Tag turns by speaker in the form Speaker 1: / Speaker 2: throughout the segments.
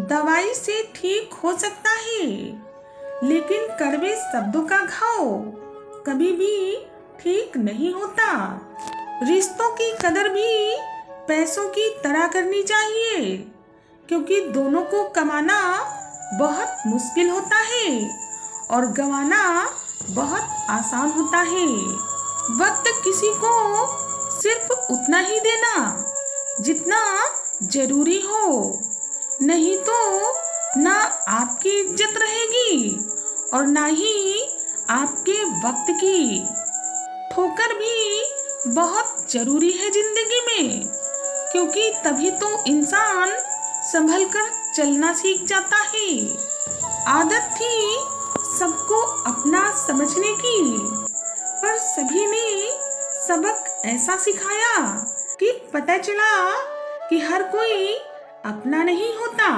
Speaker 1: दवाई से ठीक हो सकता है, लेकिन कड़वे शब्दों का घाव कभी भी ठीक नहीं होता। रिश्तों की कदर भी पैसों की तरह करनी चाहिए, क्योंकि दोनों को कमाना बहुत मुश्किल होता है और गंवाना बहुत आसान होता है। वक्त किसी को सिर्फ उतना ही देना जितना जरूरी हो, नहीं तो ना आपकी इज्जत रहेगी और ना ही आपके वक्त की। ठोकर भी बहुत जरूरी है जिंदगी में, क्योंकि तभी तो इंसान संभल कर चलना सीख जाता है। आदत थी सबको अपना समझने की, पर सभी ने सबक ऐसा सिखाया कि पता चला कि हर कोई अपना नहीं होता।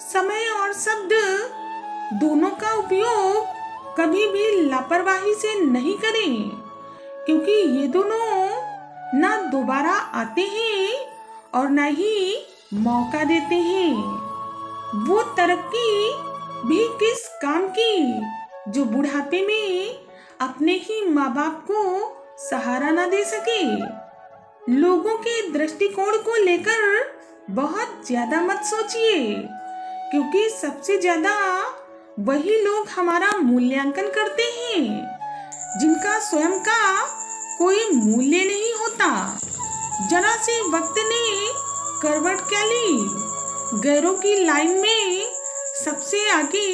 Speaker 1: समय और शब्द दोनों का उपयोग कभी भी लापरवाही से नहीं करें, क्योंकि ये दोनों ना दोबारा आते हैं और ना ही मौका देते हैं। वो तरक्की भी किस काम की जो बुढ़ापे में अपने ही माँ बाप को सहारा ना दे सके। लोगों के दृष्टिकोण को लेकर बहुत ज्यादा मत सोचिए, क्योंकि सबसे ज्यादा वही लोग हमारा मूल्यांकन करते हैं जिनका स्वयं का कोई मूल्य नहीं होता। जरा से वक्त ने करवट क्या ली, गैरों की लाइन में सबसे आगे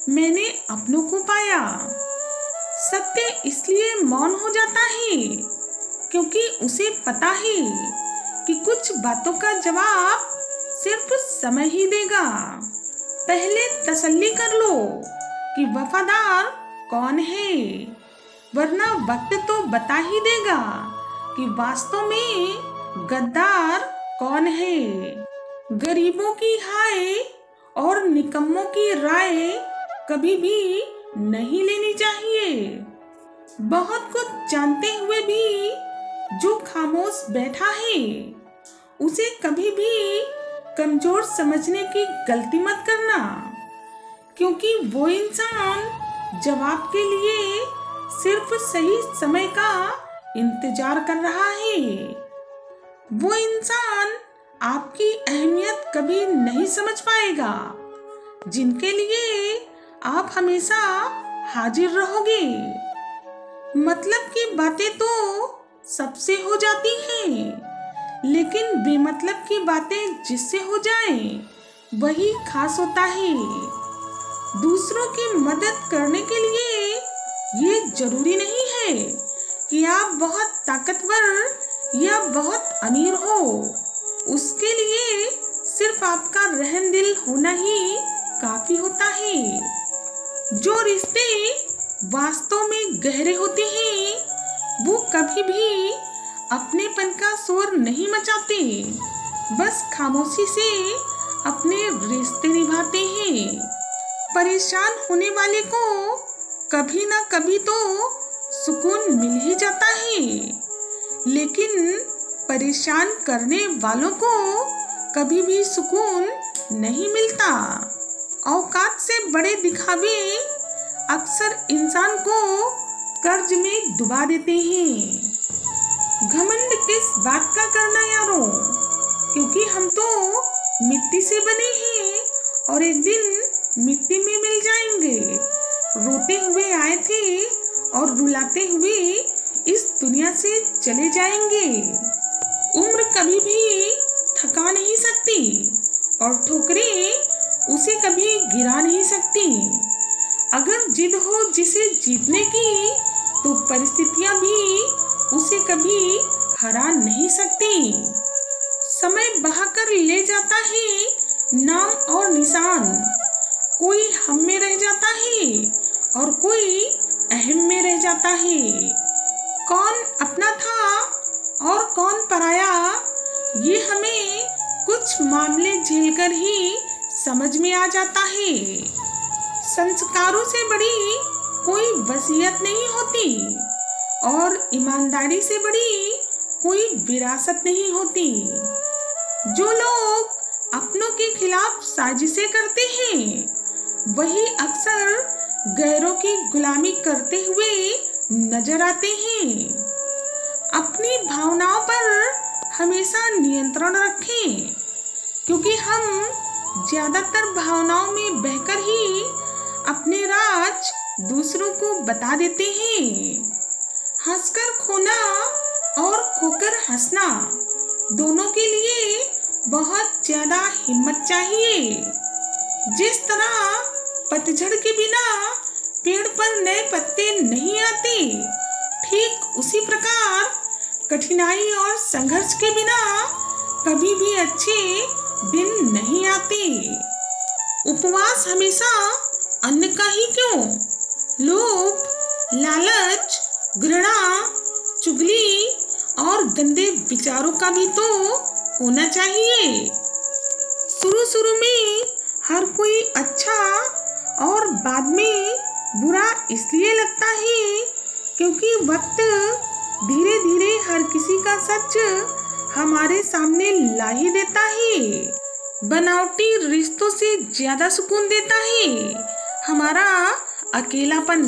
Speaker 1: मैंने अपनों को पाया। सत्य इसलिए मौन हो जाता है क्योंकि उसे पता है कि कुछ बातों का जवाब सिर्फ समय ही देगा। पहले तसल्ली कर लो कि वफादार कौन है, वरना वक्त तो बता ही देगा कि वास्तव में गद्दार कौन है। गरीबों की हाय और निकम्मों की राय कभी भी नहीं लेनी चाहिए। बहुत कुछ जानते हुए भी जो खामोश बैठा है, उसे कभी भी कमजोर समझने की गलती मत करना, क्योंकि वो इंसान जवाब के लिए सिर्फ सही समय का इंतजार कर रहा है। वो इंसान आपकी अहमियत कभी नहीं समझ पाएगा जिनके लिए आप हमेशा हाजिर रहोगे। मतलब की बातें तो सबसे हो जाती हैं, लेकिन बेमतलब की बातें जिससे हो जाएं, वही खास होता है। दूसरों की मदद करने के लिए ये जरूरी नहीं है कि आप बहुत ताकतवर या बहुत अमीर हो। उसके लिए सिर्फ आपका रहम दिल होना ही काफी होता है। जो रिश्ते वास्तव में गहरे होते हैं, वो कभी भी अपनेपन का शोर नहीं मचाते, बस खामोशी से अपने रिश्ते निभाते हैं। परेशान होने वाले को कभी ना कभी तो सुकून मिल ही जाता है, लेकिन परेशान करने वालों को कभी भी सुकून नहीं मिलता। औकात से बड़े दिखावे अक्सर इंसान को कर्ज में डुबा देते हैं। घमंड किस बात का करना यारों, क्योंकि हम तो मिट्टी से बने हैं और एक दिन मिट्टी में मिल जाएंगे। रोते हुए आए थे और रुलाते हुए इस दुनिया से चले जाएंगे। उम्र कभी भी थका नहीं सकती और ठोकरें उसे कभी गिरा नहीं सकती। अगर जिद हो जिसे जीतने की, तो परिस्थितियां भी उसे कभी हरा नहीं सकती। समय बहाकर ले जाता है नाम और निशान, कोई हम में रह जाता है और कोई अहम में रह जाता है। कौन अपना था और कौन पराया, ये हमें कुछ मामले झेलकर ही समझ में आ जाता है। संस्कारों से बड़ी कोई वसीयत नहीं होती और ईमानदारी से बड़ी कोई विरासत नहीं होती। जो लोग अपनों के खिलाफ साजिशें करते हैं, वही अक्सर गैरों की गुलामी करते हुए नजर आते हैं। अपनी भावनाओं पर हमेशा नियंत्रण रखें, क्योंकि हम ज्यादातर भावनाओं में बहकर ही अपने राज दूसरों को बता देते हैं। हंसकर खोना और खोकर हंसना दोनों के लिए बहुत ज्यादा हिम्मत चाहिए। जिस तरह पतझड़ के बिना पेड़ पर नए पत्ते नहीं आते, ठीक उसी प्रकार कठिनाई और संघर्ष के बिना कभी भी अच्छे दिन नहीं आते। उपवास हमेशा अन्न का ही क्यों, लोभ, लालच, घृणा, चुगली और गंदे विचारों का भी तो होना चाहिए। शुरू में हर कोई अच्छा और बाद में बुरा इसलिए लगता है क्योंकि वक्त धीरे धीरे हर किसी का सच हमारे सामने ला ही देता है। बनावटी रिश्तों से ज्यादा सुकून देता है हमारा अकेलापन।